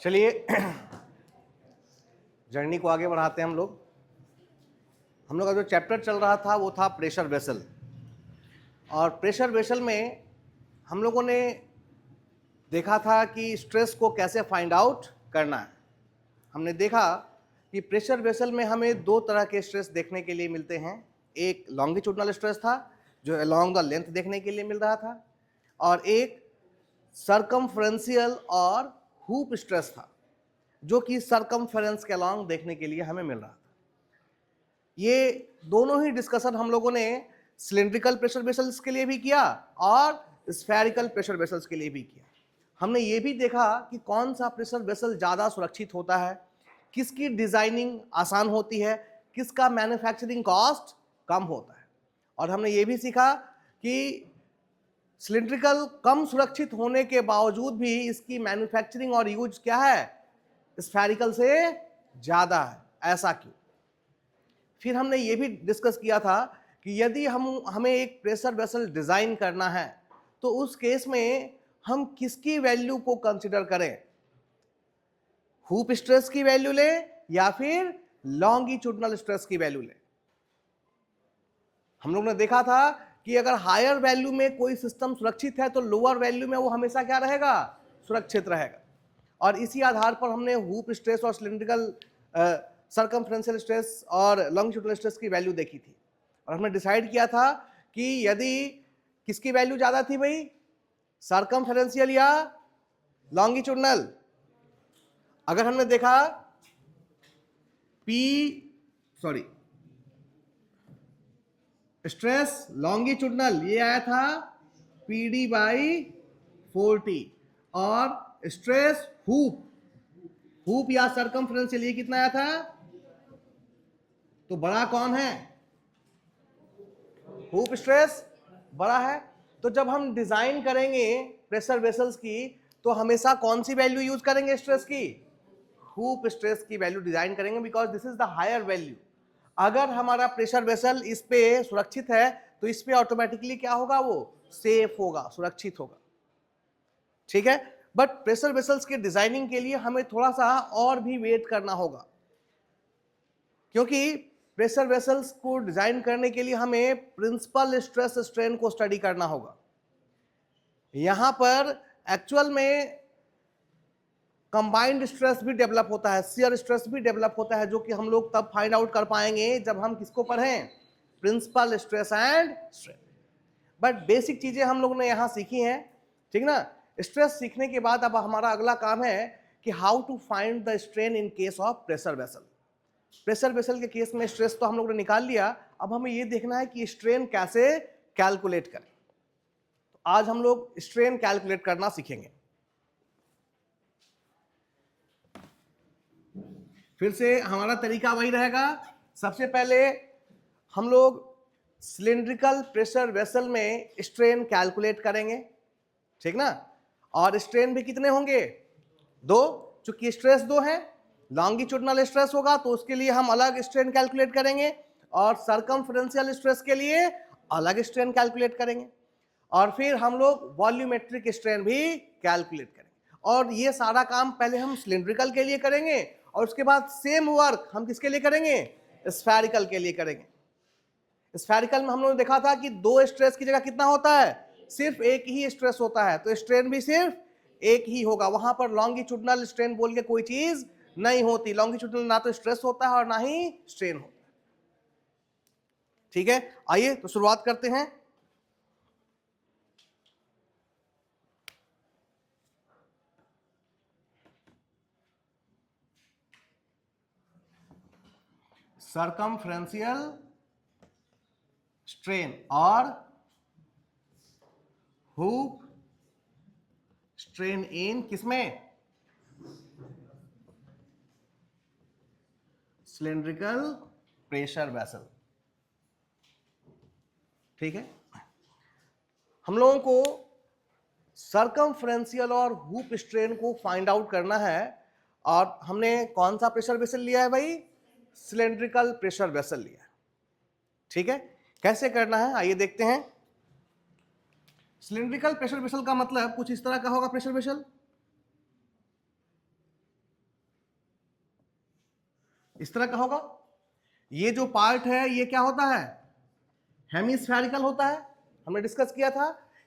चलिए जर्नी को आगे बढ़ाते हैं हम लोग का जो चैप्टर चल रहा था वो था प्रेशर वेसल। और प्रेशर वेसल में हम लोगों ने देखा था कि स्ट्रेस को कैसे फाइंड आउट करना है। हमने देखा कि प्रेशर वेसल में हमें दो तरह के स्ट्रेस देखने के लिए मिलते हैं। एक लॉन्गिट्यूडनल स्ट्रेस था जो अलोंग द लेंथ देखने के लिए मिल रहा था, और एक सरकमफ्रेंशियल और हुप स्ट्रेस था जो कि सरकमफेरेंस के अलोंग देखने के लिए हमें मिल रहा था। ये दोनों ही डिस्कशन हम लोगों ने सिलिंड्रिकल प्रेशर वेसल्स के लिए भी किया और स्फेरिकल प्रेशर वेसल्स के लिए भी किया। हमने ये भी देखा कि कौन सा प्रेशर वेसल ज़्यादा सुरक्षित होता है, किसकी डिज़ाइनिंग आसान होती है, किसका मैन्युफैक्चरिंग कॉस्ट कम होता है। और हमने ये भी सीखा कि सिलिंड्रिकल कम सुरक्षित होने के बावजूद भी इसकी मैन्युफैक्चरिंग और यूज क्या है, स्फेरिकल से ज़्यादा है। ऐसा क्यों? फिर हमने ये भी डिस्कस किया था कि यदि हमें एक प्रेशर वेसल डिज़ाइन करना है तो उस केस में हम किसकी वैल्यू को कंसिडर करें, हुप स्ट्रेस की वैल्यू लें या फिर लॉन्गिट्यूडनल स्ट्रेस की वैल्यू लें। हम लोग ने देखा था कि अगर हायर वैल्यू में कोई सिस्टम सुरक्षित है तो लोअर वैल्यू में वो हमेशा क्या रहेगा, सुरक्षित रहेगा। और इसी आधार पर हमने हुप स्ट्रेस और सिलिंड्रिकल सरकमफ्रेंशियल स्ट्रेस और लॉन्गिट्यूडनल स्ट्रेस की वैल्यू देखी थी। और हमने डिसाइड किया था कि यदि किसकी वैल्यू ज़्यादा थी भाई, सरकमफ्रेंशियल या लॉन्गिट्यूडनल। अगर हमने देखा स्ट्रेस लॉन्गिट्यूडनल ये आया था PD बाई 40, और स्ट्रेस हुप या सरकमफ्रेंशियल ये कितना आया था, तो बड़ा कौन है, हुप स्ट्रेस बड़ा है। तो जब हम डिजाइन करेंगे प्रेशर वेसल्स की तो हमेशा कौन सी वैल्यू यूज करेंगे स्ट्रेस की, हुप स्ट्रेस की वैल्यू डिजाइन करेंगे, because this is the higher value. अगर हमारा प्रेशर वेसल इस पे सुरक्षित है तो इस पे ऑटोमेटिकली क्या होगा, वो सेफ होगा, सुरक्षित होगा। ठीक है, बट प्रेशर वेसल्स के डिजाइनिंग के लिए हमें थोड़ा सा और भी वेट करना होगा, क्योंकि प्रेशर वेसल्स को डिजाइन करने के लिए हमें प्रिंसिपल स्ट्रेस स्ट्रेन को स्टडी करना होगा। यहां पर एक्चुअल में कंबाइंड स्ट्रेस भी डेवलप होता है, शियर स्ट्रेस भी डेवलप होता है, जो कि हम लोग तब फाइंड आउट कर पाएंगे जब हम किसको पढ़ें, principal stress and strain. But basic चीजें हम लोग ने यहां सीखी हैं, ठीक ना। स्ट्रेस सीखने के बाद अब हमारा अगला काम है कि how to find the strain in case of pressure vessel. Pressure vessel के केस में स्ट्रेस तो हम लोग ने निकाल लिया, अब हमें यह देखना है कि स्ट्रेन कैसे कैलकुलेट करें। तो आज हम लोग स्ट्रेन कैलकुलेट करना सीखेंगे। फिर से हमारा तरीका वही रहेगा। सबसे पहले हम लोग सिलिंड्रिकल प्रेशर वेसल में स्ट्रेन कैलकुलेट करेंगे, ठीक ना। और स्ट्रेन भी कितने होंगे, दो, चूंकि स्ट्रेस दो है। लॉन्गिट्यूडनल स्ट्रेस होगा तो उसके लिए हम अलग स्ट्रेन कैलकुलेट करेंगे, और सरकमफ्रेंशियल स्ट्रेस के लिए अलग स्ट्रेन कैलकुलेट करेंगे, और फिर हम लोग वॉल्यूमेट्रिक स्ट्रेन भी कैलकुलेट करेंगे। और ये सारा काम पहले हम सिलिंड्रिकल के लिए करेंगे और उसके बाद सेम वर्क हम किसके लिए करेंगे, स्फेरिकल के लिए करेंगे। स्फेरिकल में हम लोगों ने देखा था कि दो स्ट्रेस की जगह कितना होता है, सिर्फ एक ही स्ट्रेस होता है, तो स्ट्रेन भी सिर्फ एक ही होगा। वहां पर लॉन्गिट्यूडनल स्ट्रेन बोल के कोई चीज नहीं होती। लॉन्गिट्यूडनल ना तो स्ट्रेस होता है और ना ही स्ट्रेन होता है। ठीक है, आइए तो शुरुआत करते हैं। सरकमफ्रेंशियल स्ट्रेन और हुप स्ट्रेन इन किसमें, सिलिंड्रिकल प्रेशर वेसल। ठीक है, हम लोगों को सरकमफ्रेंशियल और हुप स्ट्रेन को फाइंड आउट करना है। और हमने कौन सा प्रेशर वेसल लिया है भाई, सिलिंड्रिकल प्रेशर वेसल लिया है। ठीक है, कैसे करना है आइए देखते हैं। सिलिंड्रिकल प्रेशर वेसल का मतलब कुछ इस तरह का होगा। प्रेशर वेसल इस तरह का होगा। ये जो पार्ट है ये क्या होता है, हेमिस्फेरिकल होता है। हमने डिस्कस किया था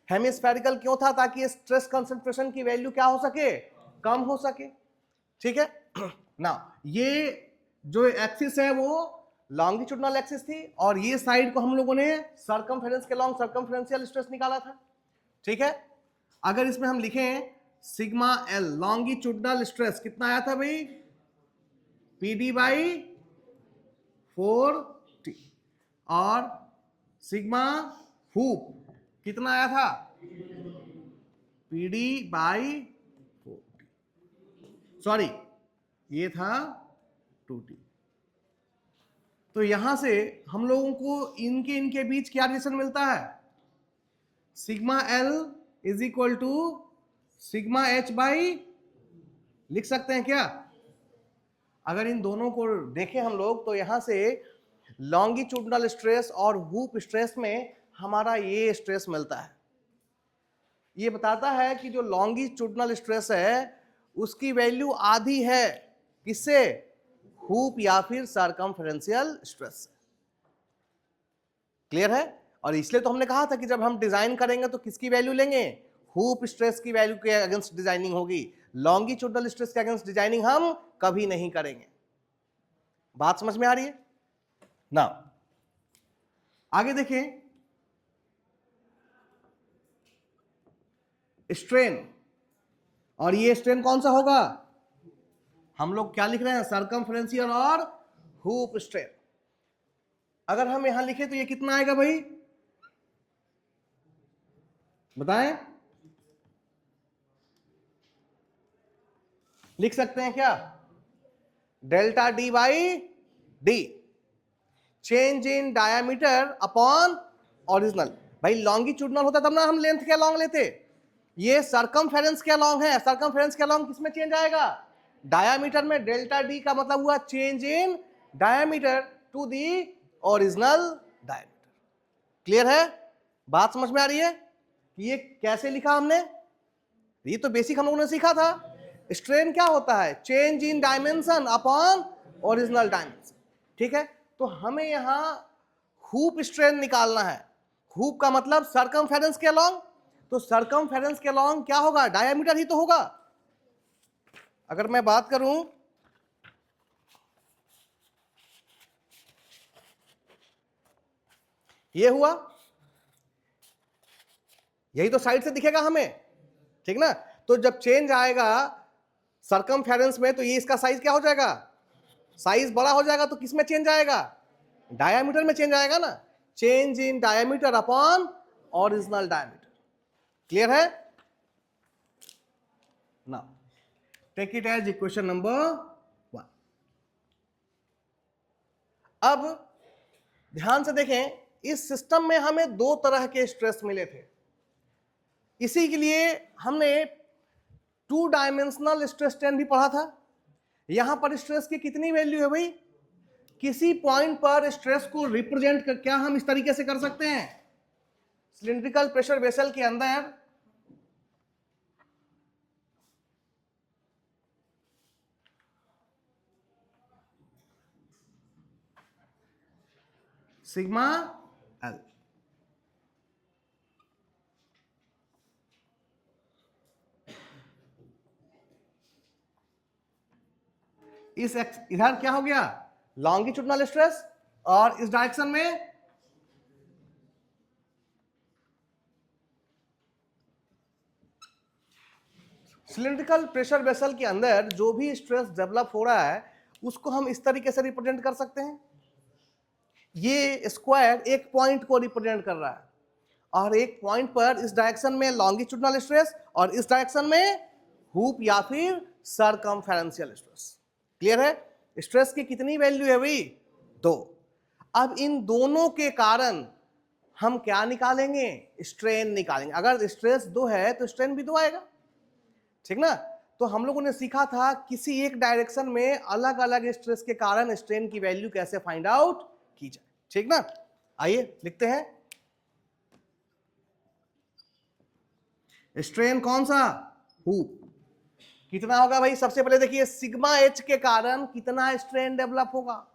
हेमिस्फेरिकल क्यों था, ताकि स्ट्रेस कंसंट्रेशन की वैल्यू क्या हो सके, कम हो सके। ठीक है ना, ये जो एक्सिस है वो लॉन्गिट्यूडनल एक्सिस थी, और ये साइड को हम लोगों ने सर्कमफेरेंस के लॉन्ग सर्कमफेरेंशियल स्ट्रेस निकाला था। ठीक है, अगर इसमें हम लिखें सिग्मा एल लॉन्गिट्यूडनल स्ट्रेस कितना आया था भाई, पीडी बाई 4t, और सिग्मा हुप कितना आया था, पीडी बाई 4t, सॉरी ये था 2t। तो यहां से हम लोगों को इनके बीच क्या रिलेशन मिलता है, sigma L is equal to sigma H by, लिख सकते हैं क्या। अगर इन दोनों को देखें हम लोग तो यहां से लॉन्गिट्यूडनल स्ट्रेस और हुप स्ट्रेस में हमारा ये स्ट्रेस मिलता है। ये बताता है कि जो लॉन्गिट्यूडनल स्ट्रेस है उसकी वैल्यू आधी है, किससे, हुप या फिर सर्कमफेरेंशियल स्ट्रेस। क्लियर है। और इसलिए तो हमने कहा था कि जब हम डिजाइन करेंगे तो किसकी वैल्यू लेंगे, हुप स्ट्रेस की वैल्यू के अगेंस्ट डिजाइनिंग होगी, लॉन्गिट्यूडनल स्ट्रेस के अगेंस्ट डिजाइनिंग हम कभी नहीं करेंगे। बात समझ में आ रही है ना। आगे देखें, स्ट्रेन, और ये स्ट्रेन कौन सा होगा, हम लोग क्या लिख रहे हैं, सर्कमफेरेंशियल और हुप स्ट्रेन। अगर हम यहां लिखे तो ये कितना आएगा भाई, बताएं, लिख सकते हैं क्या, delta D by D, change in diameter upon original. भाई लॉन्गिट्यूडनल होता तब ना हम लेंथ के लॉन्ग लेते, ये सर्कमफेरेंस के लॉन्ग है, सर्कमफेरेंस के लॉन्ग किसमें चेंज आएगा, डायामीटर में। डेल्टा डी का मतलब हुआ change in diameter to the original diameter. Clear है, बात समझ में आ रही है कि ये कैसे लिखा हमने, ये तो बेसिक हम लोगों ने सीखा था। स्ट्रेन क्या होता है, change in dimension upon original dimension. ठीक है, तो हमें यहां हुप स्ट्रेन निकालना है। हुप का मतलब सर्कमफेरेंस के लॉन्ग, तो सर्कमफेरेंस के लॉन्ग क्या होगा, डायमीटर ही तो होगा। अगर मैं बात करूं ये हुआ, यही तो साइड से दिखेगा हमें, ठीक ना। तो जब चेंज आएगा सर्कमफेरेंस में तो ये इसका साइज क्या हो जाएगा, साइज बड़ा हो जाएगा, तो किस में चेंज आएगा, डायामीटर में चेंज आएगा ना, change in diameter upon original diameter. Clear है ना, take it as equation number 1। अब ध्यान से देखें, इस सिस्टम में हमें दो तरह के स्ट्रेस मिले थे, इसी के लिए हमने 2 डायमेंशनल स्ट्रेस स्ट्रेन भी पढ़ा था। यहां पर स्ट्रेस की कितनी वैल्यू है भाई, किसी पॉइंट पर स्ट्रेस को रिप्रेजेंट कर क्या हम इस तरीके से कर सकते हैं, सिलिंड्रिकल प्रेशर वेसल के अंदर सिग्मा एल, इस इधर क्या हो गया, लॉन्गिट्यूडनल स्ट्रेस, और इस डायरेक्शन में सिलिंड्रिकल प्रेशर वेसल के अंदर जो भी स्ट्रेस डेवलप हो रहा है उसको हम इस तरीके से रिप्रेजेंट कर सकते हैं। ये स्क्वायर एक पॉइंट को रिप्रेजेंट कर रहा है, और एक पॉइंट पर इस डायरेक्शन में लॉन्गिट्यूडनल स्ट्रेस और इस डायरेक्शन में हुप या फिर सर्कमफेरेंशियल स्ट्रेस। क्लियर है, स्ट्रेस की कितनी वैल्यू है भाई, 2। अब इन दोनों के कारण हम क्या निकालेंगे, स्ट्रेन निकालेंगे। अगर स्ट्रेस 2 है तो स्ट्रेन भी 2 आएगा, ठीक ना। तो हम लोगों ने सीखा था किसी एक डायरेक्शन में अलग अलग स्ट्रेस के कारण स्ट्रेन की वैल्यू कैसे फाइंड आउट की जाए, ठीक ना। आइए लिखते हैं, स्ट्रेन कौन सा, हुप, कितना होगा भाई? सबसे पहले देखिए सिग्मा एच के कारण कितना स्ट्रेन डेवलप होगा।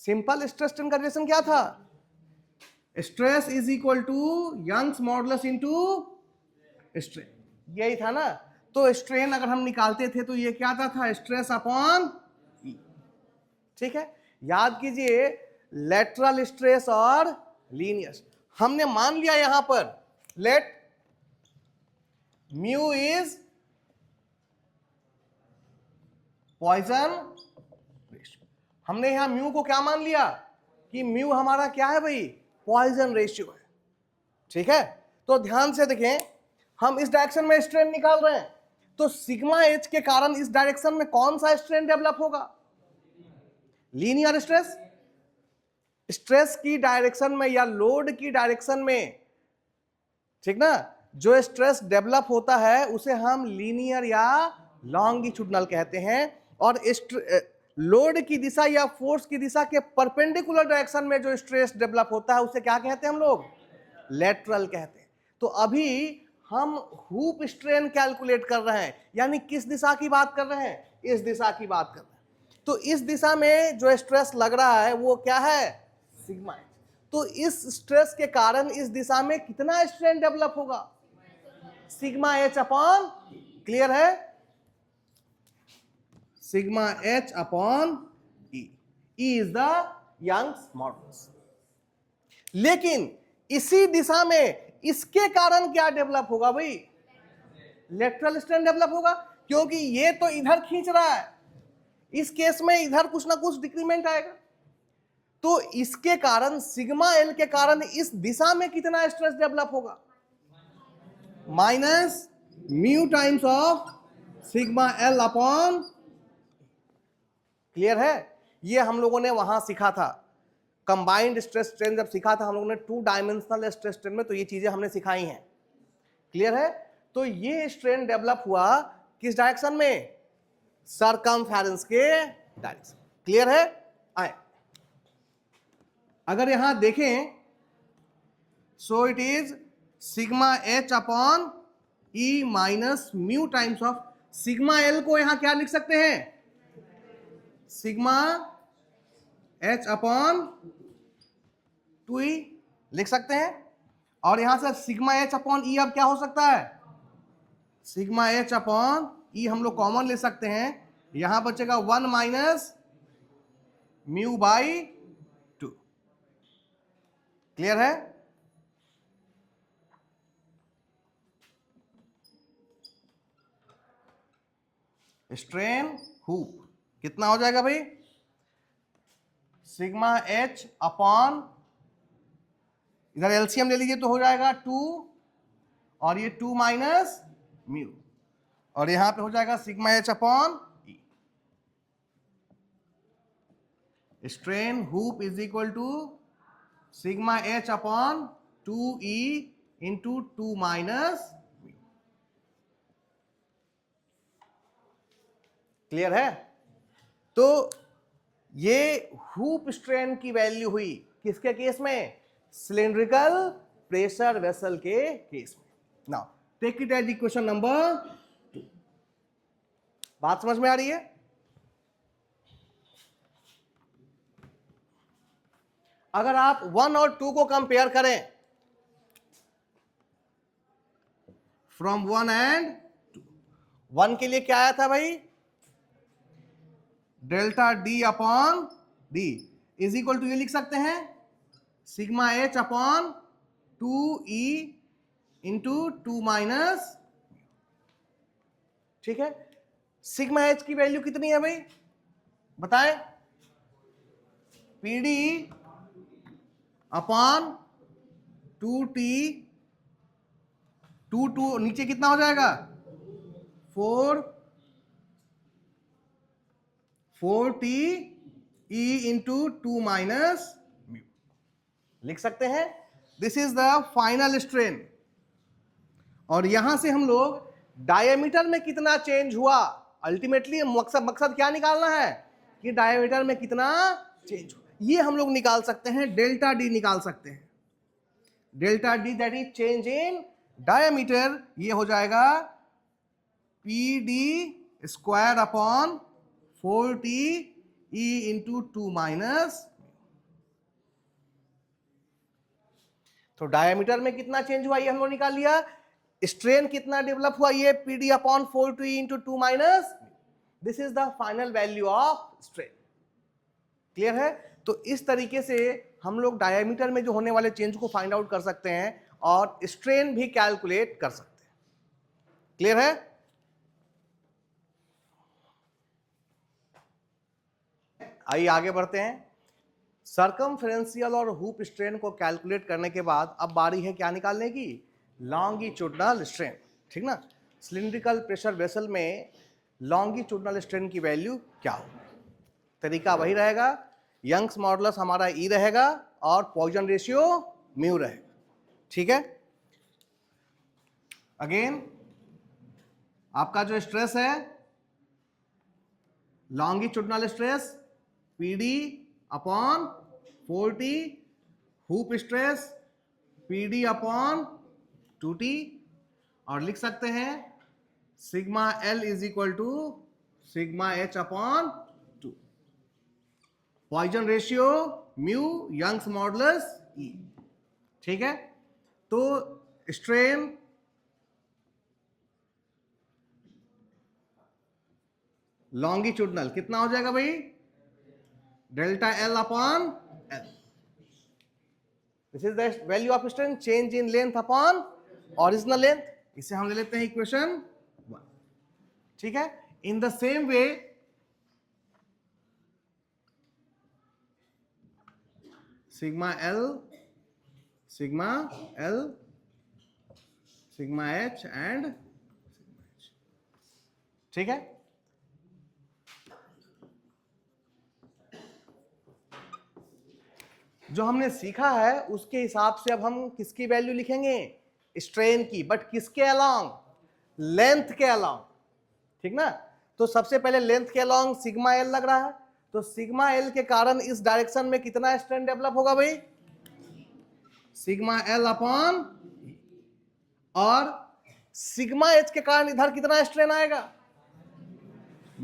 सिंपल स्ट्रेस स्ट्रेन कंडीशन क्या था? Stress is equal to Young's modulus into strain, यही था ना। तो स्ट्रेन अगर हम निकालते थे तो ये क्या था? स्ट्रेस अपॉन ई। ठीक है, याद कीजिए लेटरल स्ट्रेस और लीनियर। हमने मान लिया यहां पर let mu is Poisson ratio. हमने यहां म्यू को क्या मान लिया कि म्यू हमारा क्या है भाई? पॉइजन रेशियो है। ठीक है, तो ध्यान से देखें, हम इस डायरेक्शन में स्ट्रेन निकाल रहे हैं, तो सिग्मा एच के कारण इस डायरेक्शन में कौन सा स्ट्रेन डेवलप होगा? Linear stress. स्ट्रेस की डायरेक्शन में या लोड की डायरेक्शन में, ठीक ना, जो स्ट्रेस डेवलप होता है उसे हम लीनियर या लॉन्गिट्यूडनल कहते हैं। और लोड की दिशा या फोर्स की दिशा के परपेंडिकुलर डायरेक्शन में जो स्ट्रेस डेवलप होता है उसे क्या कहते हैं हम लोग? लेटरल कहते हैं। तो अभी हम हुप स्ट्रेन कैलकुलेट कर रहे हैं, यानी किस दिशा की बात कर रहे हैं? इस दिशा की बात कर रहे हैं। तो इस दिशा में जो स्ट्रेस लग रहा है वो क्या है? Sigma H. तो इस स्ट्रेस के कारण इस दिशा में कितना स्ट्रेन डेवलप होगा? Sigma H upon. क्लियर है? Sigma H upon E. E is the Young's modulus. लेकिन इसी दिशा में इसके कारण क्या डेवलप होगा भाई? लेटरल स्ट्रेन डेवलप होगा, क्योंकि ये तो इधर खींच रहा है, इस केस में इधर कुछ ना कुछ डिक्रीमेंट आएगा। तो इसके कारण सिग्मा एल के कारण इस दिशा में कितना स्ट्रेस डेवलप होगा? Minus mu times of sigma L upon. Clear है? ये हम लोगों ने वहां सीखा था, कंबाइंड स्ट्रेस स्ट्रेन जब सीखा था हम लोगों ने 2 डायमेंशनल स्ट्रेस स्ट्रेन में, तो ये चीजें हमने सिखाई हैं। क्लियर है? तो ये स्ट्रेन डेवलप हुआ किस डायरेक्शन में? सरकमफेरेंस के डायरेक्शन। क्लियर है? आए, अगर यहां देखें, so it is sigma H upon E minus mu times of sigma L को यहां क्या लिख सकते हैं? सिग्मा एच अपॉन 2e लिख सकते हैं। और यहां से सिग्मा एच अपॉन ई अब क्या हो सकता है? सिग्मा एच अपॉन ई हम लोग कॉमन ले सकते हैं, यहां बचेगा 1 माइनस म्यू बाई 2। क्लियर है? स्ट्रेन हुप कितना हो जाएगा भाई? सिग्मा एच अपॉन, इधर एलसीएम ले लीजिए तो हो जाएगा 2, और ये 2 माइनस म्यू, और यहां पे हो जाएगा sigma H upon E. Strain hoop is equal to sigma H upon 2e into 2 minus mu. Clear है? तो ये हुप स्ट्रेन की वैल्यू हुई किसके केस में? सिलिंड्रिकल प्रेशर वेसल के केस में। Now take it as equation number 2। बात समझ में आ रही है? अगर आप 1 और 2 को कंपेयर करें, फ्रॉम 1 एंड 2, 1 के लिए क्या आया था भाई? Delta D upon D is equal to, ये लिख सकते हैं sigma H upon 2e into 2 minus. ठीक है, सिग्मा एच की वैल्यू कितनी है भाई बताएं? पीडी अपॉन 2t, 2 नीचे कितना हो जाएगा? 4t e into 2 minus mu लिख सकते हैं। This is the final strain. और यहां से हम लोग डायमीटर में कितना चेंज हुआ, अल्टीमेटली मकसद क्या निकालना है कि डायमीटर में कितना चेंज हुआ, ये हम लोग निकाल सकते हैं, डेल्टा डी निकाल सकते हैं। Delta D that is change in diameter, ये हो जाएगा P D square upon 4t e into 2 minus. तो डायमीटर में कितना चेंज हुआ ये हम लोग निकाल लिया, स्ट्रेन कितना डेवलप हुआ ये P D upon 4t into 2 minus. This is the final value of strain. Clear है? तो इस तरीके से हम लोग डायमीटर में जो होने वाले चेंज को फाइंड आउट कर सकते हैं और स्ट्रेन भी कैलकुलेट कर सकते हैं। क्लियर है? आइए आगे बढ़ते हैं। सर्कमफ्रेंशियल और हुप स्ट्रेन को कैलकुलेट करने के बाद अब बारी है क्या निकालने की, लॉन्गिट्यूडनल स्ट्रेन। ठीक ना? सिलिंड्रिकल प्रेशर वेसल में लॉन्गिट्यूडनल स्ट्रेन की वैल्यू क्या हो, तरीका वही रहेगा, यंग्स मॉडुलस हमारा ई रहेगा और पॉइजन रेशियो म्यू रहेगा। ठीक है? अगेन आपका जो स्ट्रेस है longitudinal stress PD upon 4t, hoop stress PD upon 2t, और लिख सकते हैं sigma L is equal to sigma H upon 2, Poisson ratio mu, Young's modulus E. ठीक है? तो स्ट्रेन लॉन्गिट्यूडनल कितना हो जाएगा भाई, delta L upon L. This is the value of strain, change in length upon original length. इसे हम ले लेते हैं इक्वेशन 1। ठीक है? In the same way sigma L, sigma L, sigma H and sigma H. ठीक है? जो हमने सीखा है उसके हिसाब से अब हम किसकी वैल्यू लिखेंगे, स्ट्रेन की, बट किसके अलोंग, लेंथ के अलोंग। ठीक ना? तो सबसे पहले लेंथ के अलोंग सिग्मा एल लग रहा है, तो सिग्मा एल के कारण इस डायरेक्शन में कितना स्ट्रेन डेवलप होगा भाई, सिग्मा एल अपॉन, और सिग्मा एच के कारण इधर कितना स्ट्रेन आएगा,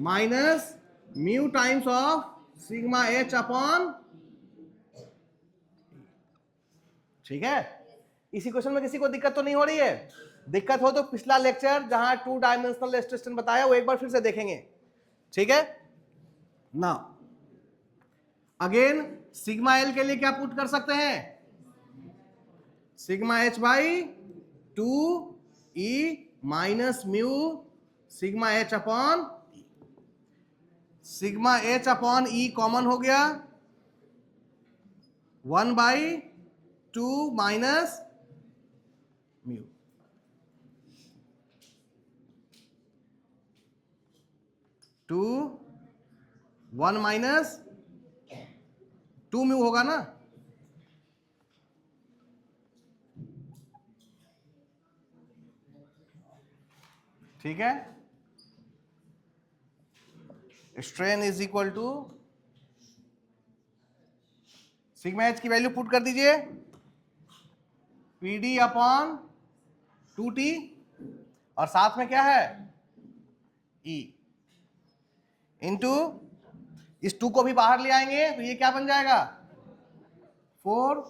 minus mu times of sigma H upon. ठीक है? इसी क्वेश्चन में किसी को दिक्कत तो नहीं हो रही है? दिक्कत हो तो पिछला लेक्चर जहां 2 डायमेंशनल स्ट्रेस बताया वो एक बार फिर से देखेंगे। ठीक है? नाउ अगेन सिग्मा एल के लिए क्या पुट कर सकते हैं, sigma H by 2 E minus mu sigma H upon, sigma H upon E common हो गया, 1 by 2 minus mu. Two 1 minus 2 mu होगा ना। ठीक है? Strain is equal to sigma H की वैल्यू पुट कर दीजिए, पी डी अपॉन 2t, और साथ में क्या है E, इंटू इस 2 को भी बाहर ले आएंगे तो ये क्या बन जाएगा 4,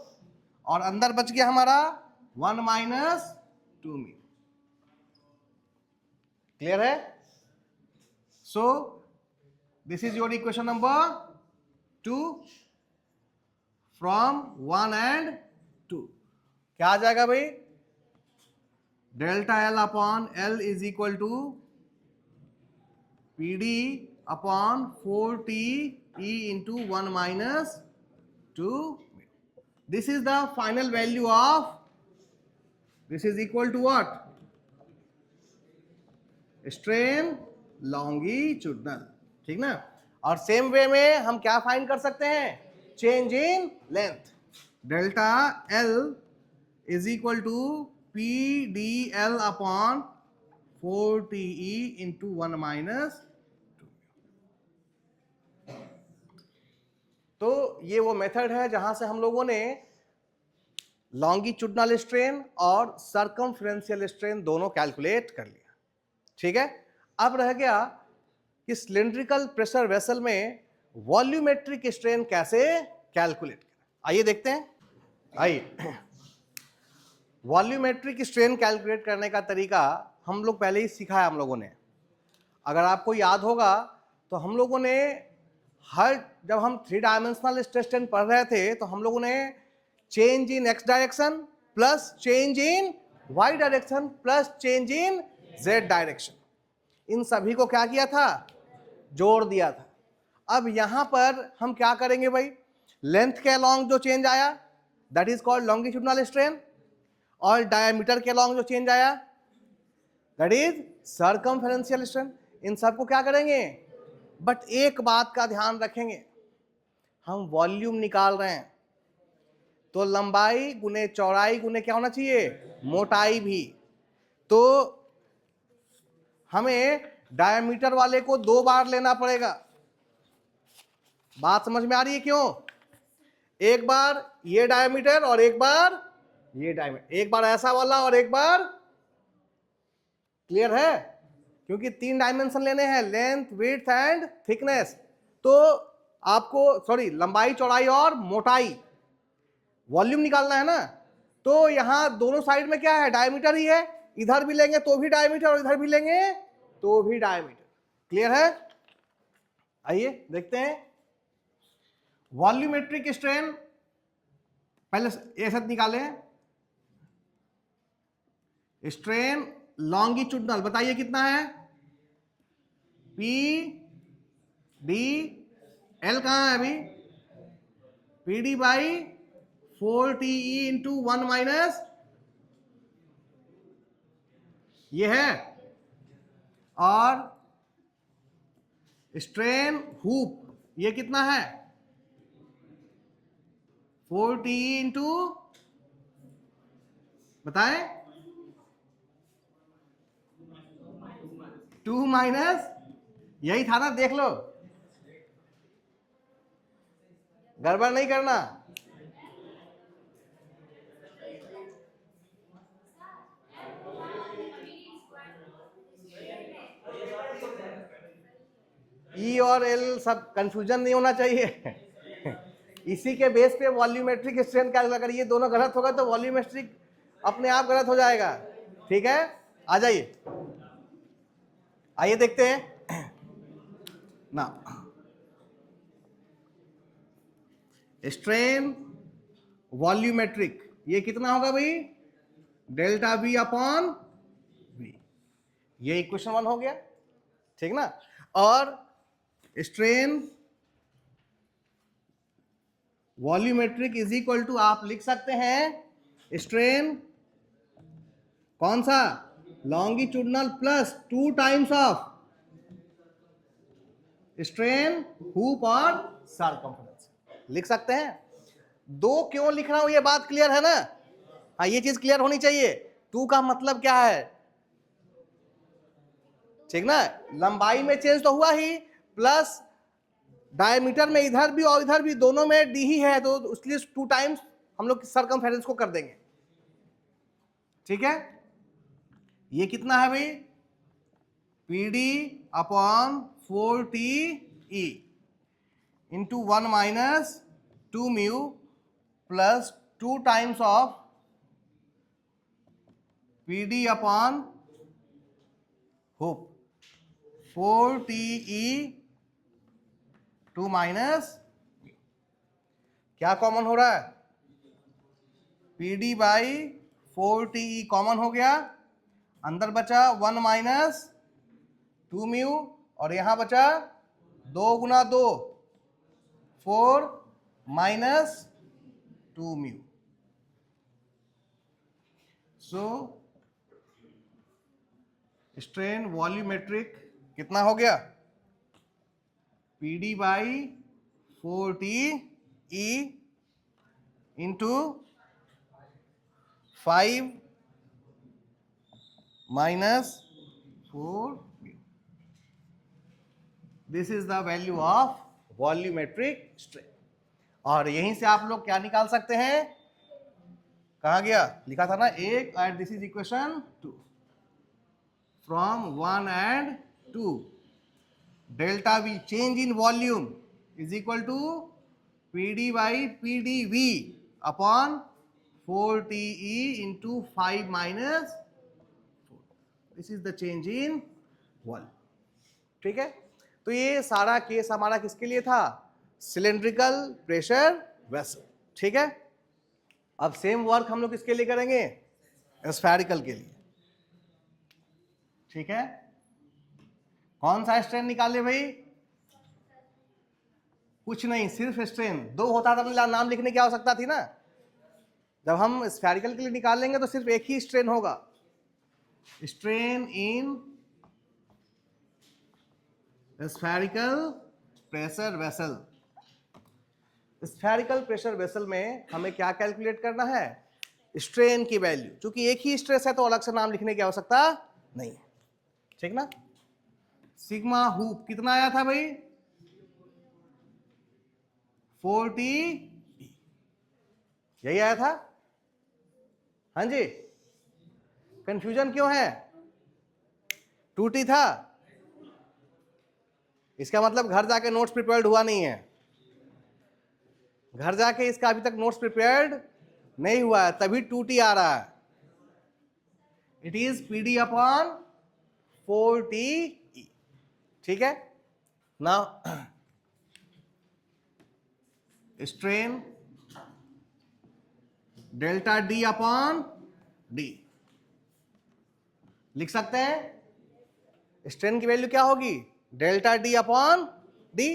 और अंदर बच गया हमारा 1 माइनस 2 म्यू। क्लियर है? So this is your equation number 2 from 1 and 2। क्या आ जाएगा भाई, delta L upon L is equal to P D upon 4t e into 1 minus 2। This is the final value of, this is equal to what, strain longitudinal. ठीक ना? और same way में हम क्या फाइंड कर सकते हैं, change in length, delta L is equal to P D L upon 4t e into 1 minus 2। तो ये वो मेथड है जहां से हम लोगों ने लॉन्गिट्यूडनल स्ट्रेन और सर्कमफ्रेंशियल स्ट्रेन दोनों कैलकुलेट कर लिया। ठीक है? अब रह गया कि सिलिंड्रिकल प्रेशर वेसल में वॉल्यूमेट्रिक स्ट्रेन कैसे कैलकुलेट करें। आइए देखते हैं। आइए, वॉल्यूमेट्रिक स्ट्रेन कैलकुलेट करने का तरीका हम लोग पहले ही सीखा है हम लोगों ने। अगर आपको याद होगा तो हम लोगों ने जब हम 3 डायमेंशनल स्ट्रेस स्ट्रेन पढ़ रहे थे तो हम लोगों ने change in X direction plus change in Y direction plus change in Z direction, इन सभी को क्या किया था, जोड़ दिया था। अब यहां पर हम क्या करेंगे भाई, लेंथ के अलॉन्ग जो चेंज आया that is called longitudinal strain, और डायमीटर के अलॉन्ग जो चेंज आया दैट इज सर्कमफेरेंशियल स्ट्रेन। इन सबको क्या करेंगे, बट एक बात का ध्यान रखेंगे, हम वॉल्यूम निकाल रहे हैं तो लंबाई गुने चौड़ाई गुने क्या होना चाहिए, मोटाई भी। तो हमें डायमीटर वाले को 2 बार लेना पड़ेगा। बात समझ में आ रही है क्यों, एक बार ये डायमीटर और एक बार ये डायमीटर, एक बार ऐसा वाला और एक बार, क्लियर है, क्योंकि 3 डायमेंशन लेने हैं, लेंथ विड्थ एंड थिकनेस। तो आपको लंबाई चौड़ाई और मोटाई, वॉल्यूम निकालना है ना। तो यहां दोनों साइड में क्या है, डायमीटर ही है, इधर भी लेंगे तो भी डायमीटर और इधर भी लेंगे तो भी डायमीटर। क्लियर है। आइए देखते हैं वॉल्यूमेट्रिक स्ट्रेन, पहले ऐसा निकाले, स्ट्रेन लॉन्गिट्यूडनल बताइए कितना है, पी डी एल कहां है अभी, P D by 4TE into 1 minus ये है, और स्ट्रेन हुप ये कितना है, 4TE इंटू बताएं 2 माइनस, यही था ना, देख लो, गड़बड़ नहीं करना। ई और एल सब कंफ्यूजन नहीं होना चाहिए। इसी के बेस पे वॉल्यूमेट्रिक स्ट्रेन का, अगर ये दोनों गलत होगा तो वॉल्यूमेट्रिक अपने आप गलत हो जाएगा। ठीक है, आ जाइए, आइए देखते हैं ना, स्ट्रेन वॉल्यूमेट्रिक ये कितना होगा भाई, डेल्टा बी अपॉन बी, ये इक्वेशन 1 हो गया, ठीक ना। और strain volumetric is equal to आप लिख सकते हैं स्ट्रेन कौन सा, longitudinal plus 2 times of strain hoop और सर्कमफेरेंस, लिख सकते हैं। 2 क्यों लिख रहा हूं ये बात क्लियर है ना, हाँ ये चीज क्लियर होनी चाहिए। 2 का मतलब क्या है, ठीक ना, लंबाई में चेंज तो हुआ ही, प्लस डायमीटर में इधर भी और इधर भी दोनों में डी ही है, तो इसलिए 2 टाइम्स हम लोग सर्कमफेरेंस को कर देंगे। ठीक है, ये कितना है भाई, P D upon 4TE into 1 minus 2 mu plus 2 times of P D upon hoop 4TE 2 minus, क्या कॉमन हो रहा है, P D by 4TE common हो गया, अंदर बचा 1 माइनस 2 म्यू, और यहां बचा 2 गुना 2 4 माइनस 2 म्यू। सो स्ट्रेन वॉल्यूमेट्रिक कितना हो गया, P D by 4TE into 5 minus 4 mu, this is the value of volumetric strain. और यहीं से आप लोग क्या निकाल सकते हैं, कहा गया, लिखा था ना एक, and this is equation 2 from 1 and two delta V, change in volume is equal to P D by P D V upon 4TE into 5 minus 4. This is the change in volume. ठीक है, तो ये सारा case हमारा किसके लिए था? Cylindrical pressure vessel. ठीक है, अब सेम वर्क हम लोग किसके लिए करेंगे? स्फेरिकल के लिए. ठीक है, कौन सा स्ट्रेन निकाले भाई? कुछ नहीं, सिर्फ स्ट्रेन. दो होता तो नाम लिखने की आवश्यकता थी ना. जब हम स्फेरिकल के लिए निकालेंगे तो सिर्फ एक ही स्ट्रेन होगा, strain in spherical pressure vessel. Spherical pressure vessel में हमें क्या कैलकुलेट करना है? स्ट्रेन की वैल्यू. क्योंकि एक ही स्ट्रेस है तो अलग से नाम लिखने की आवश्यकता नहीं है. ठीक ना. सिग्मा हुप कितना आया था भाई? 40, यही आया था. हाँ जी, कंफ्यूजन क्यों है? 2T था. इसका मतलब घर जाके नोट्स प्रिपेयर्ड हुआ नहीं है. घर जाके इसका अभी तक नोट्स प्रिपेयर्ड नहीं हुआ है, तभी 2T आ रहा है. It is PD upon 4TE. ठीक है ना. Strain delta D upon D लिख सकते हैं. स्ट्रेन की वैल्यू क्या होगी? Delta D upon D.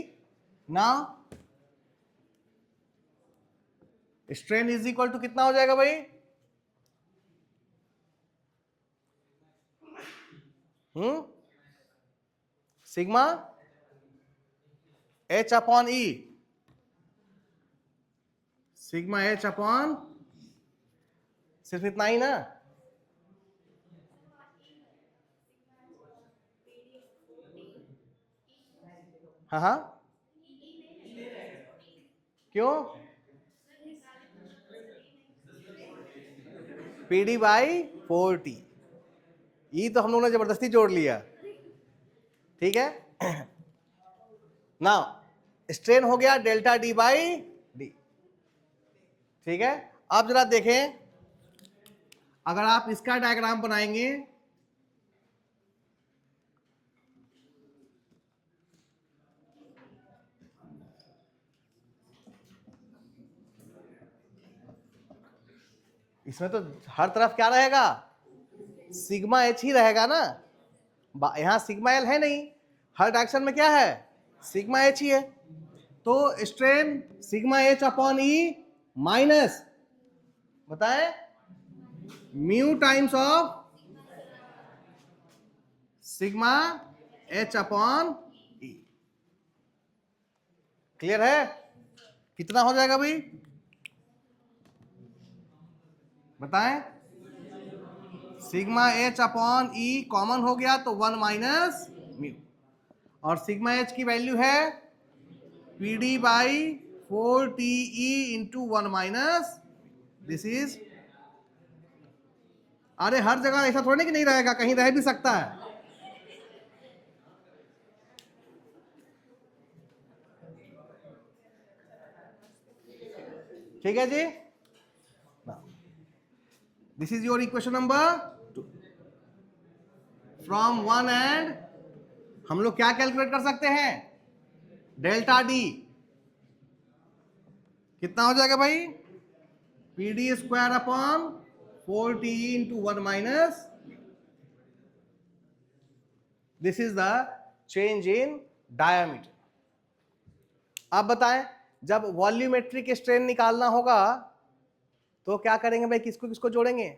Now strain is equal to कितना हो जाएगा भाई? Sigma H upon E. Sigma H upon सिर्फ इतना ही ना. हाँ हाँ, क्यों? PD by 4T. ई तो हम लोगों ने जबरदस्ती जोड़ लिया. ठीक है ना. स्ट्रेन हो गया डेल्टा D बाई D. ठीक है, अब जरा देखें, अगर आप इसका डायग्राम बनाएंगे इसमें तो हर तरफ क्या रहेगा? सिग्मा H ही रहेगा ना. यहां सिग्मा L है नहीं, हर डायरेक्शन में क्या है? सिग्मा H ही है. तो strain sigma H upon E minus बताएं mu times of sigma H upon E. Clear है? कितना हो जाएगा भाई बताएं? Sigma H upon E common हो गया तो 1 माइनस म्यू, और सिग्मा H की वैल्यू है PD by 4TE into 1 minus. This is, अरे हर जगह ऐसा थोड़ी कि नहीं रहेगा, कहीं रह भी सकता है. ठीक है जी. This is your equation number 2. From 1 and हम लोग क्या कैलकुलेट कर सकते हैं? डेल्टा D कितना हो जाएगा भाई? PD square upon 4TE into 1 minus. This is the change in diameter. आप बताएं, जब वॉल्यूमेट्रिक स्ट्रेन निकालना होगा तो क्या करेंगे भाई? किसको किसको जोड़ेंगे?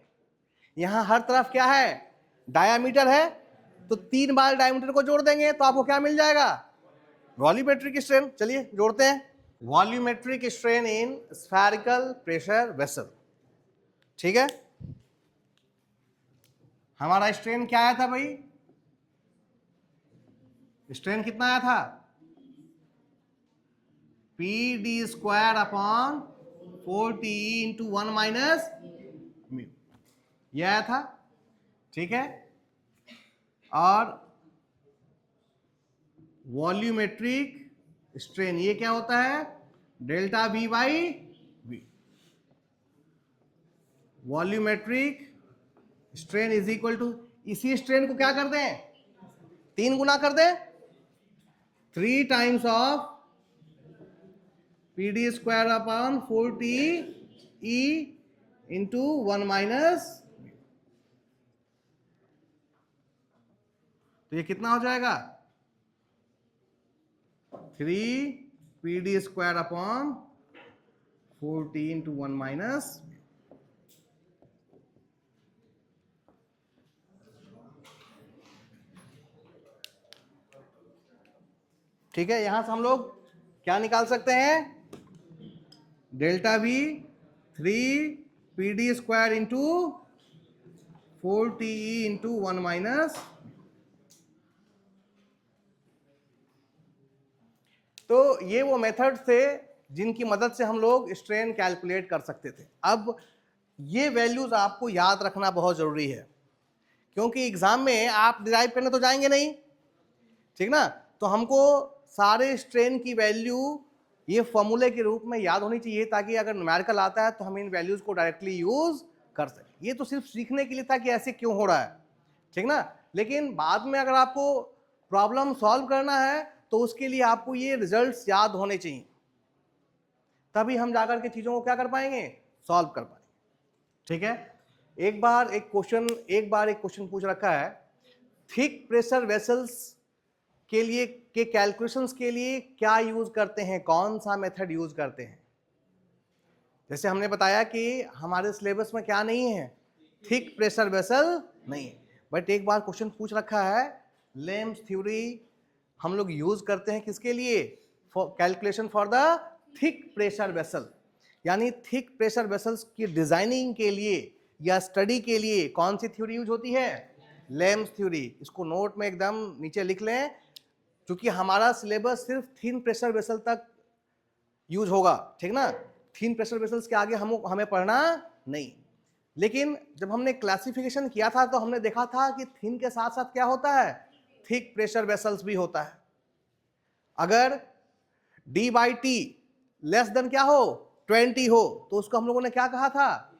यहां हर तरफ क्या है? डायामीटर है, तो 3 बार डायामीटर को जोड़ देंगे तो आपको क्या मिल जाएगा? Volumetric strain. चलिए जोड़ते हैं. Volumetric strain in spherical pressure vessel. ठीक है, हमारा स्ट्रेन क्या आया था भाई? स्ट्रेन कितना आया था? PD square upon 4TE into 1 minus mu, यह आया था. ठीक है, और वॉल्यूमेट्रिक स्ट्रेन, ये क्या होता है? Delta V by V. Volumetric strain is equal to, इसी स्ट्रेन को क्या कर दें? 3 गुना कर दें, 3 times of P D square upon 4t E into 1 minus, तो ये कितना हो जाएगा? 3 P D square upon 4t into 1 minus. ठीक है, यहां से हम लोग क्या निकाल सकते हैं? Delta we 3 P D square into 4t into 1 minus. तो ये वो मेथड थे जिनकी मदद से हम लोग स्ट्रेन कैलकुलेट कर सकते थे। अब ये वैल्यूज आपको याद रखना बहुत जरूरी है, क्योंकि एग्जाम में आप डिराइव करने तो जाएंगे नहीं, ठीक ना? तो हमको सारे स्ट्रेन की वैल्यू ये फॉर्मूले के रूप में याद होनी चाहिए, ताकि अगर न्यूमेरिकल आता है तो हम इन वैल्यूज को डायरेक्टली यूज कर सकें। ये तो सिर्फ सीखने के लिए था कि ऐसे क्यों हो रहा है, ठीक ना? लेकिन बाद में अगर आपको प्रॉब्लम सॉल्व करना है तो उसके लिए आपको ये रिजल्ट्स याद होने चाहिए, तभी हम जाकर के चीजों को क्या कर पाएंगे? सॉल्व कर पाएंगे। ठीक है, एक बार एक क्वेश्चन पूछ रखा है, थिक प्रेशर वेसल्स के लिए के कैलकुलेशंस के लिए क्या यूज करते हैं, कौन सा मेथड यूज करते हैं? जैसे हमने बताया कि हमारे सिलेबस में क्या नहीं है? थिक प्रेशर वेसल नहीं है, बट एक बार क्वेश्चन पूछ रखा है, लेम्स थ्योरी हम लोग यूज करते हैं किसके लिए? Calculation for the thick pressure vessel, यानी थिक प्रेशर वेसल्स की डिजाइनिंग के लिए या स्टडी के लिए कौन सी थ्योरी यूज होती है? Limbs theory. इसको नोट में एकदम नीचे लिख लें, क्योंकि हमारा सिलेबस सिर्फ थिन प्रेशर वेसल तक यूज होगा, ठीक ना? थिन प्रेशर वेसल्स के आगे हमें पढ़ना नहीं। लेकिन जब हमने क्लासिफिकेशन किया था तो हमने देखा था कि थिन के साथ साथ क्या होता है? थिक प्रेशर वेसल्स भी होता है। अगर d by T less than क्या हो? 20 हो, तो उसको हम लोगों ने क्या कहा था?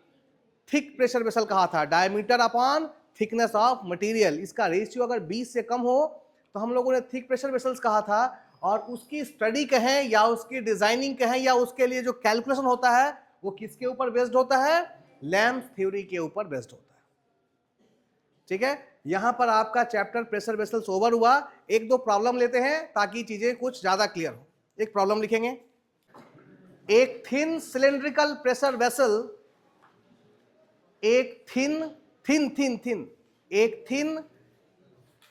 थिक प्रेशर वेसल कहा था। Diameter upon thickness of material, इसका रेशियो अगर 20 से कम हो तो हम लोगों ने थिक प्रेशर वेसल्स कहा था। और उसकी स्टडी कहें या उसकी डिजाइनिंग कहें या उसके लिए जो कैलकुलेशन होता है वो किसके ऊपर बेस्ड होता है? लैम्स थ्योरी के ऊपर बेस्ड होता है। ठीक है, यहां पर आपका चैप्टर प्रेशर वेसल्स ओवर हुआ। एक दो प्रॉब्लम लेते हैं ताकि चीजें कुछ ज्यादा क्लियर हो। एक प्रॉब्लम लिखेंगे, एक थिन सिलेंड्रिकल प्रेशर वेसल, एक थिन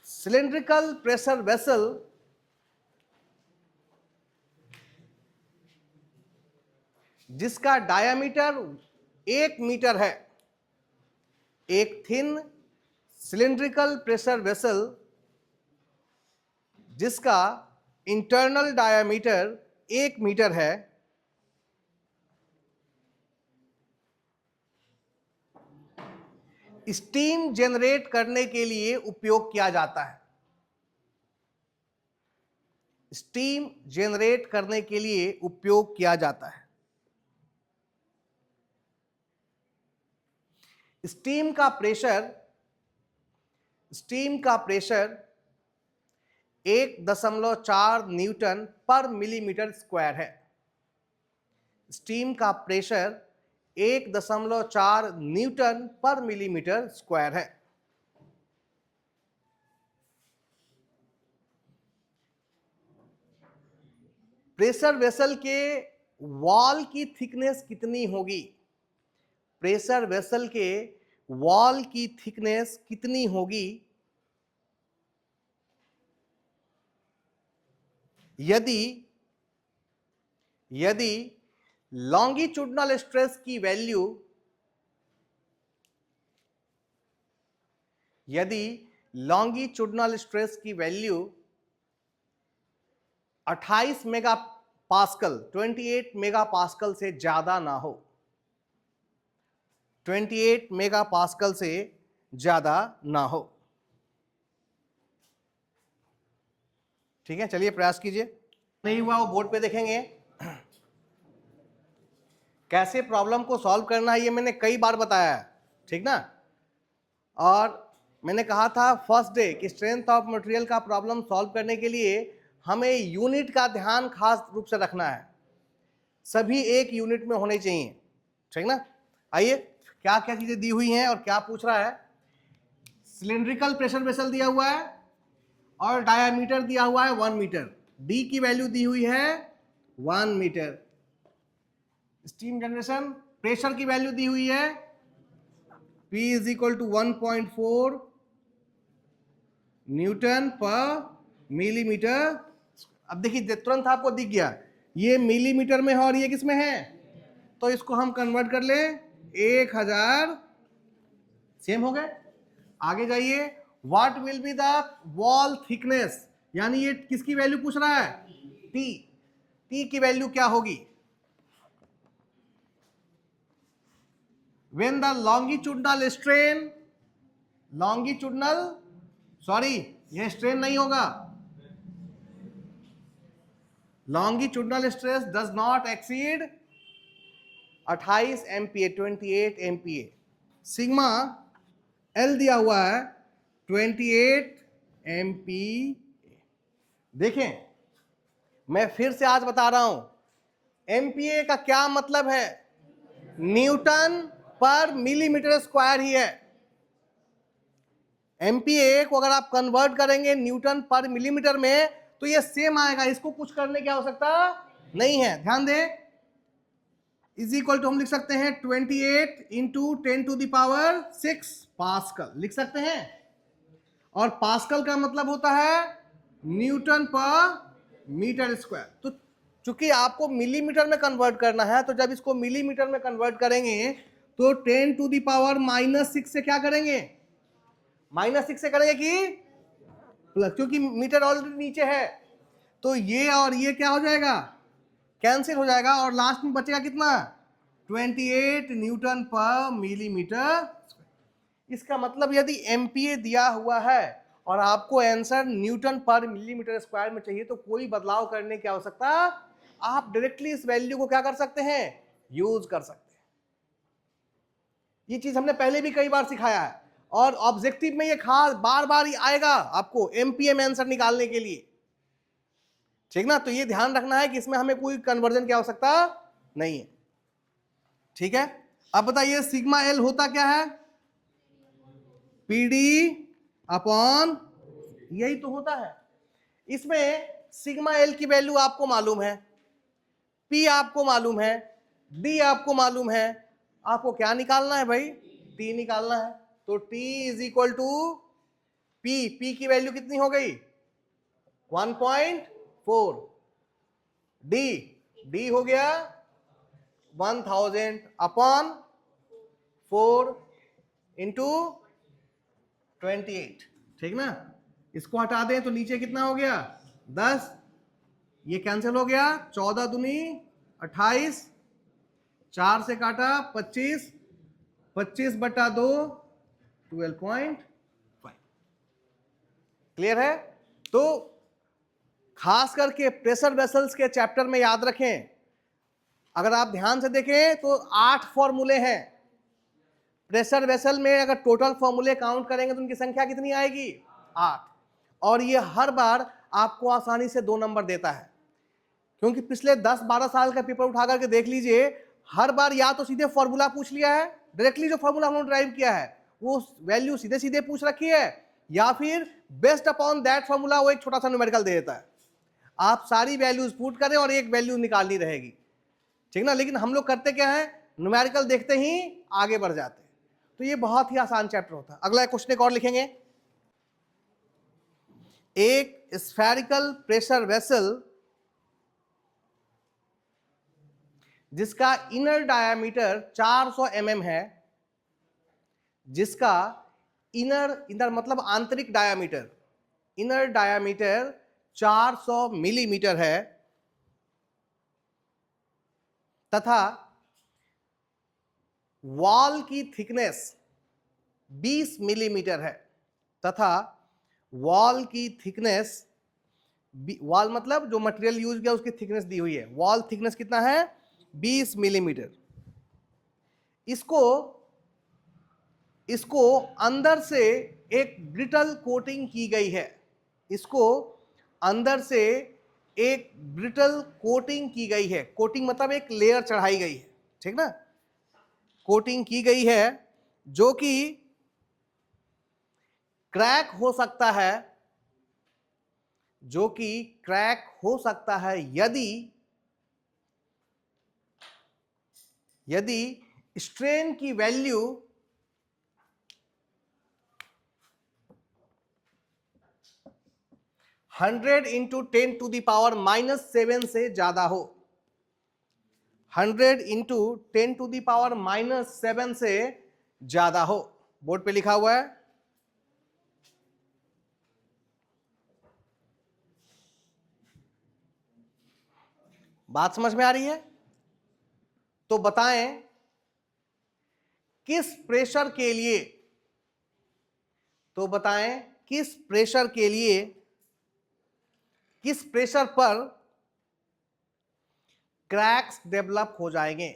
सिलेंड्रिकल प्रेशर वेसल जिसका डायमीटर 1 मीटर है। एक थिन सिलेंड्रिकल प्रेशर वेसल जिसका इंटरनल डायमीटर 1 मीटर है, स्टीम जनरेट करने के लिए उपयोग किया जाता है। स्टीम जनरेट करने के लिए उपयोग किया जाता है। स्टीम का pressure 1.4 newton per millimetre square है। स्टीम का pressure 1.4 newton per millimetre square है। प्रेशर वेसल के वॉल की थिकनेस कितनी होगी? प्रेशर वेसल के वॉल की थिकनेस कितनी होगी यदि लॉन्गिट्यूडनल स्ट्रेस की value 28 mega pascal 28 mega pascal से ज्यादा ना हो। 28 मेगा पास्कल से ज्यादा ना हो। ठीक है, चलिए प्रयास कीजिए। नहीं हुआ वो बोर्ड पे देखेंगे। कैसे प्रॉब्लम को सॉल्व करना है ये मैंने कई बार बताया है, ठीक ना। और मैंने कहा था फर्स्ट डे कि स्ट्रेंथ ऑफ मटेरियल का प्रॉब्लम सॉल्व करने के लिए हमें यूनिट का ध्यान खास रूप से रखना है, सभी एक यूनिट में होने चाहिए, ठीक ना। आइए क्या क्या चीजें दी हुई हैं और क्या पूछ रहा है। सिलिंड्रिकल प्रेशर वेसल दिया हुआ है और डायामीटर दिया हुआ है 1 मीटर, डी की वैल्यू दी हुई है 1 मीटर। स्टीम जनरेशन प्रेशर की वैल्यू दी हुई है P is equal to 1.4 newton per millimetre. अब देखिए तुरंत आपको दिख गया ये मिलीमीटर में है और ये किस में है, तो इसको हम कन्वर्ट कर ले 1000, सेम हो गए। आगे जाइए, what will be the wall thickness, यानी ये किसकी वैल्यू पूछ रहा है, टी। टी की वैल्यू क्या होगी, when the longitudinal strain, longitudinal, sorry यह स्ट्रेन नहीं होगा, longitudinal stress does not exceed 28 MPa, 28 MPa। Sigma L दिया हुआ है 28 MPa। देखें मैं फिर से आज बता रहा हूं, MPa का क्या मतलब है, न्यूटन पर मिलीमीटर स्क्वायर ही है। MPa को अगर आप कन्वर्ट करेंगे न्यूटन पर मिलीमीटर में तो ये सेम आएगा, इसको कुछ करने की आवश्यकता नहीं है। ध्यान दें, इज इक्वल टू हम लिख सकते हैं 28 इंटू 10⁶ पास्कल लिख सकते हैं, और पास्कल का मतलब होता है न्यूटन पर मीटर स्क्वायर। तो चूंकि आपको मिलीमीटर में कन्वर्ट करना है, तो जब इसको मिलीमीटर में कन्वर्ट करेंगे तो 10⁻⁻6 से क्या करेंगे, -6 से करेंगे कि प्लस, क्योंकि मीटर ऑलरेडी नीचे है, तो ये और ये क्या हो जाएगा, कैंसिल हो जाएगा, और लास्ट में बचेगा कितना, 28 न्यूटन पर मिलीमीटर। इसका मतलब यदि MPa दिया हुआ है और आपको answer Newton per millimetre square में चाहिए तो कोई बदलाव करने की आवश्यकता, आप डायरेक्टली इस वैल्यू को क्या कर सकते हैं, यूज कर सकते हैं। ये चीज हमने पहले भी कई बार सिखाया है, और ऑब्जेक्टिव में ये खास बार बार ही आएगा आपको MPa में आंसर निकालने के लिए, ठीक ना। तो ये ध्यान रखना है कि इसमें हमें कोई कन्वर्जन की आवश्यकता नहीं है, ठीक है। अब बताइए सिग्मा एल होता क्या है, PD अपॉन, यही तो होता है। इसमें सिग्मा एल की वैल्यू आपको मालूम है, P आपको मालूम है, D आपको मालूम है, आपको क्या निकालना है भाई, T निकालना है। तो T is equal to P की वैल्यू कितनी हो गई 1.4, D हो गया 1000 अपॉन 4 इंटू 28, ठीक ना। इसको हटा दें तो नीचे कितना हो गया 10, ये कैंसिल हो गया, 14 दूनी 28, 4 से काटा 25, 25/2 12.5। क्लियर है। तो खास करके प्रेशर वेसल्स के चैप्टर में याद रखें, अगर आप ध्यान से देखें तो 8 फॉर्मूले हैं प्रेशर वेसल में। अगर टोटल फॉर्मूले काउंट करेंगे तो उनकी संख्या कितनी आएगी 8, और ये हर बार आपको आसानी से 2 नंबर देता है, क्योंकि पिछले 10-12 साल का पेपर उठा करके देख लीजिए, हर बार या तो सीधे फॉर्मूला पूछ लिया है, डायरेक्टली जो फॉर्मूला हमने ड्राइव किया है वो वैल्यू सीधे सीधे पूछ रखी है, या फिर बेस्ड अपॉन दैट फॉर्मूला वो एक छोटा सा न्यूमेरिकल दे देता है। आप सारी वैल्यूज पुट करें और एक वैल्यू निकालनी रहेगी, ठीक ना। लेकिन हम लोग करते क्या है, न्यूमेरिकल देखते ही आगे बढ़ जाते हैं। तो ये बहुत ही आसान चैप्टर होता है। अगला क्वेश्चन एक और लिखेंगे, एक स्फेरिकल प्रेशर वेसल जिसका इनर डायामीटर 400 mm है, जिसका इनर मतलब आंतरिक डायामीटर, इनर डायामीटर 400 मिलीमीटर है, तथा वॉल की थिकनेस 20 मिलीमीटर है, तथा वॉल की थिकनेस वॉल मतलब जो मटेरियल यूज किया उसकी थिकनेस दी हुई है, वॉल थिकनेस कितना है 20 मिलीमीटर। इसको इसको अंदर से एक ब्रिटल कोटिंग की गई है, इसको अंदर से एक ब्रिटल कोटिंग की गई है। कोटिंग मतलब एक लेयर चढ़ाई गई है, ठीक ना, कोटिंग की गई है जो कि क्रैक हो सकता है, जो कि क्रैक हो सकता है यदि स्ट्रेन की वैल्यू 100 इंटू 10⁻⁻7 से ज्यादा हो, 100 इंटू 10⁻⁻7 से ज्यादा हो। बोर्ड पे लिखा हुआ है, बात समझ में आ रही है? तो बताएं किस प्रेशर के लिए, तो बताएं किस प्रेशर के लिए, किस प्रेशर पर क्रैक्स डेवलप हो जाएंगे,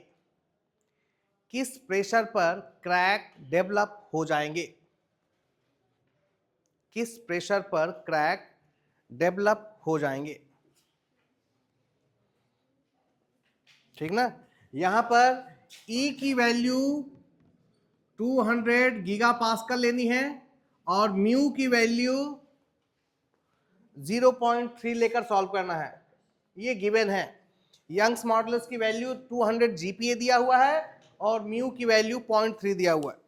किस प्रेशर पर क्रैक डेवलप हो जाएंगे, किस प्रेशर पर क्रैक डेवलप हो जाएंगे, ठीक ना। यहां पर E की वैल्यू 200 गीगा पास्कल लेनी है और म्यू की वैल्यू 0.3 लेकर सॉल्व करना है, ये गिवन है। यंग्स मॉडुलस की वैल्यू 200 जीपीए दिया हुआ है और म्यू की वैल्यू 0.3 दिया हुआ है।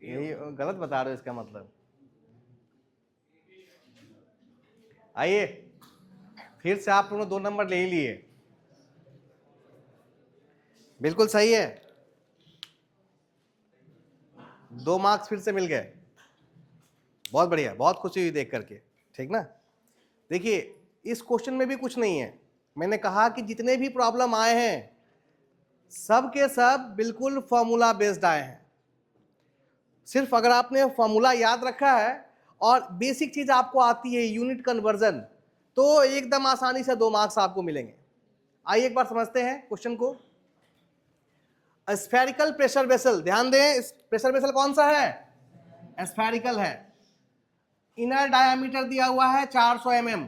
यही गलत बता रहे हो इसका मतलब। आइए फिर से आप लोगों ने 2 नंबर ले ही लिए, बिल्कुल सही है, 2 मार्क्स फिर से मिल गए, बहुत बढ़िया, बहुत खुशी हुई देख करके, ठीक ना। देखिए इस क्वेश्चन में भी कुछ नहीं है, मैंने कहा कि जितने भी प्रॉब्लम आए हैं सब के सब बिल्कुल फॉर्मूला बेस्ड आए हैं। सिर्फ अगर आपने फॉर्मूला याद रखा है और बेसिक चीज आपको आती है यूनिट कन्वर्जन, तो एकदम आसानी से 2 मार्क्स आपको मिलेंगे। आइए एक बार समझते हैं क्वेश्चन को। स्फेरिकल प्रेशर वेसल, ध्यान दें प्रेशर वेसल कौन सा है, स्फेरिकल है। इनर डायामीटर दिया हुआ है 400 mm,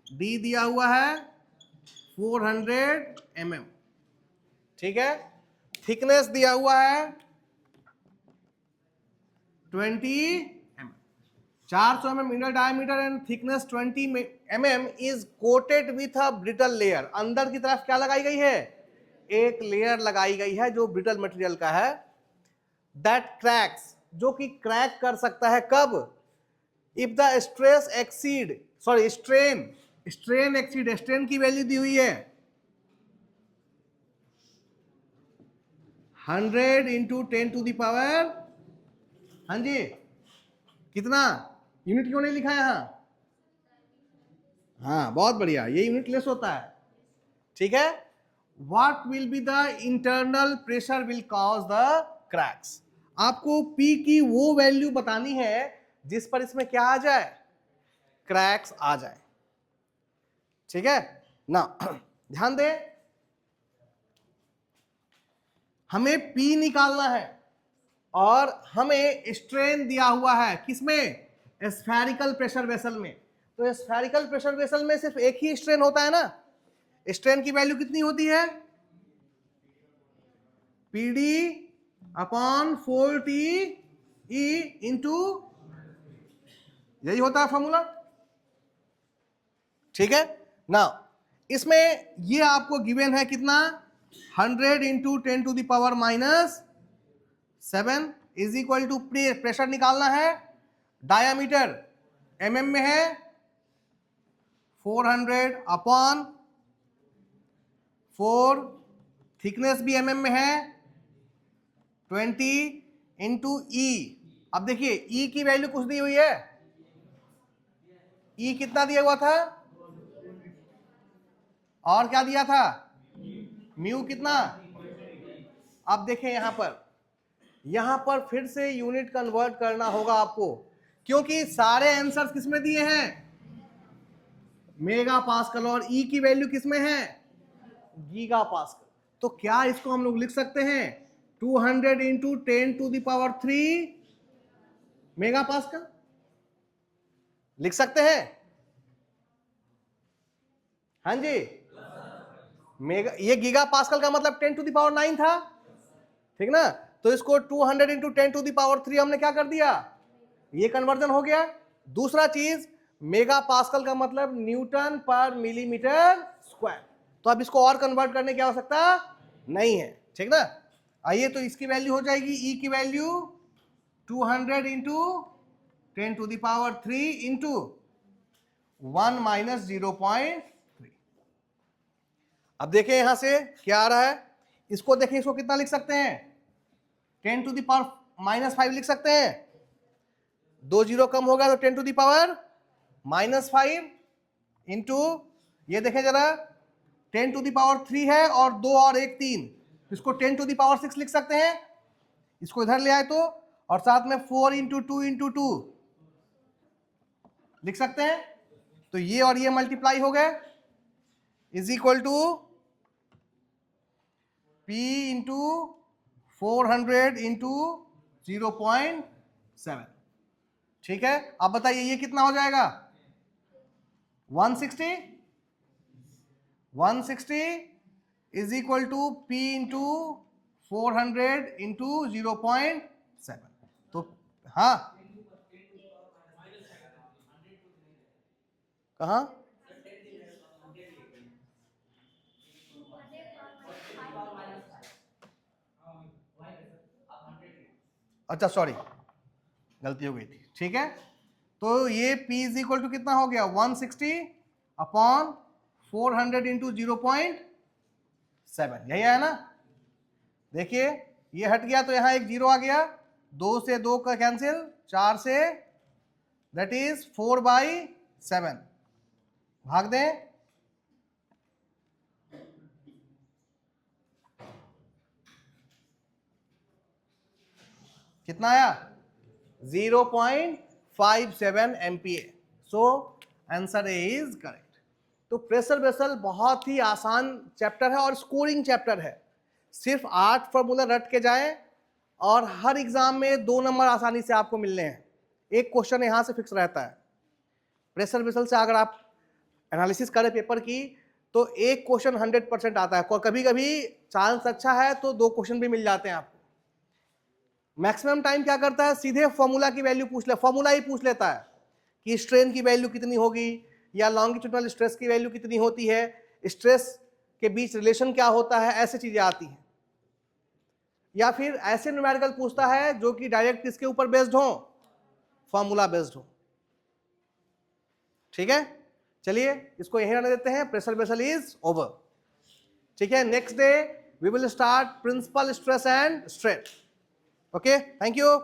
डी दिया हुआ है 400 mm, ठीक है। थिकनेस दिया हुआ है 20 mm, 400 mm inner diameter and thickness 20 mm is coated with a brittle layer। अंदर की तरफ क्या लगाई गई है, एक लेयर लगाई गई है जो ब्रिटल मटेरियल का है। that cracks, जो कि क्रैक कर सकता है कब, if the stress exceed, sorry strain exceed, strain की वैल्यू दी हुई है 100 इंटू 10⁻, हाँ जी कितना, यूनिट क्यों नहीं लिखा है यहां, हाँ बहुत बढ़िया, ये यूनिट लेस होता है, ठीक है। What will be the internal pressure will cause the cracks, आपको P की वो वैल्यू बतानी है जिस पर इसमें क्या आ जाए, क्रैक्स आ जाए, ठीक है ना। ध्यान दें हमें P निकालना है और हमें स्ट्रेन दिया हुआ है किसमें, स्फेरिकल प्रेशर वेसल में। तो स्फेरिकल प्रेशर वेसल में सिर्फ एक ही स्ट्रेन होता है ना, स्ट्रेन की वैल्यू कितनी होती है, PD upon 4T E into, यही होता है फॉर्मूला, ठीक है ना। इसमें ये आपको गिवन है कितना, 100 into 10⁻⁻7 is equal to pressure निकालना है, डायामीटर mm में है 400 अपॉन 4, थिकनेस भी mm में है 20 इंटू E। अब देखिए E की वैल्यू कुछ दी हुई है, E कितना दिया हुआ था और क्या दिया था, म्यू कितना। अब देखें यहां पर फिर से यूनिट कन्वर्ट करना होगा आपको, क्योंकि सारे आंसर्स किसमें दिए हैं, मेगा पास्कल, और ई की वैल्यू किसमें है, गीगा पास्कल। तो क्या इसको हम लोग लिख सकते हैं 200 इंटू 10⁻³ मेगा पास्कल, लिख सकते हैं। हाँ जी, मेगा, ये गीगा पास्कल का मतलब 10⁹ था, ठीक ना। तो इसको 200 इंटू 10⁻³ हमने क्या कर दिया, ये कन्वर्जन हो गया। दूसरा चीज, मेगा पास्कल का मतलब न्यूटन पर मिलीमीटर स्क्वायर। तो अब इसको और कन्वर्ट करने की आवश्यकता नहीं है, ठीक ना। आइए, तो इसकी वैल्यू हो जाएगी, ई की वैल्यू 200 इंटू 10⁻³ इंटू 1 - 0.3। अब देखें यहां से क्या आ रहा है, इसको देखें, इसको कितना लिख सकते हैं, 10⁻⁻5 लिख सकते हैं। 2 जीरो कम होगा तो 10⁻⁻5 इंटू, ये देखें जरा, 10⁻³ है और 2 और 1 3, इसको 10⁻6 लिख सकते हैं। इसको इधर ले आए तो, और साथ में 4 इंटू 2 इंटू 2 लिख सकते हैं। तो ये और ये मल्टीप्लाई हो गए, is equal to P into 400 into 0.7। ठीक है, अब बताइए ये कितना हो जाएगा, 160 is equal to P into 400 into 0.7। तो हाँ, कहाँ, अच्छा सॉरी, गलती हो गई थी, ठीक है। तो ये P इज इक्वल टू कितना हो गया, 160/400 इंटू 0.7, यही है ना। देखिए ये हट गया तो यहां एक जीरो आ गया, 2 से 2 का कैंसिल, 4 से, दैट इज 4/7, भाग दें, कितना आया, 0.57 MPa। So answer is correct. तो प्रेशर वेसल बहुत ही आसान चैप्टर है और स्कोरिंग चैप्टर है। सिर्फ 8 फॉर्मूला रट के जाएं और हर एग्जाम में 2 नंबर आसानी से आपको मिलने हैं। एक क्वेश्चन यहां से फिक्स रहता है। प्रेशर वेसल से अगर आप एनालिसिस करें पेपर की तो एक क्वेश्चन 100% आता है, और कभी कभी चांस अच्छा है तो 2 क्वेश्चन भी मिल जाते हैं आपको। मैक्सिमम टाइम क्या करता है, सीधे फॉर्मूला की वैल्यू फॉर्मूला ही पूछ लेता है कि स्ट्रेन की वैल्यू कितनी होगी, या लॉन्गिट्यूडनल स्ट्रेस की वैल्यू कितनी होती है, स्ट्रेस के बीच रिलेशन क्या होता है, ऐसी चीजें आती हैं। या फिर ऐसे न्यूमेरिकल पूछता है जो कि डायरेक्ट किसके ऊपर बेस्ड हो, फॉर्मूला बेस्ड हो। ठीक है, चलिए इसको यहीं रहने देते हैं। Pressure vessel is over. ठीक है, next day we will start principal stress and strain. Okay, thank you.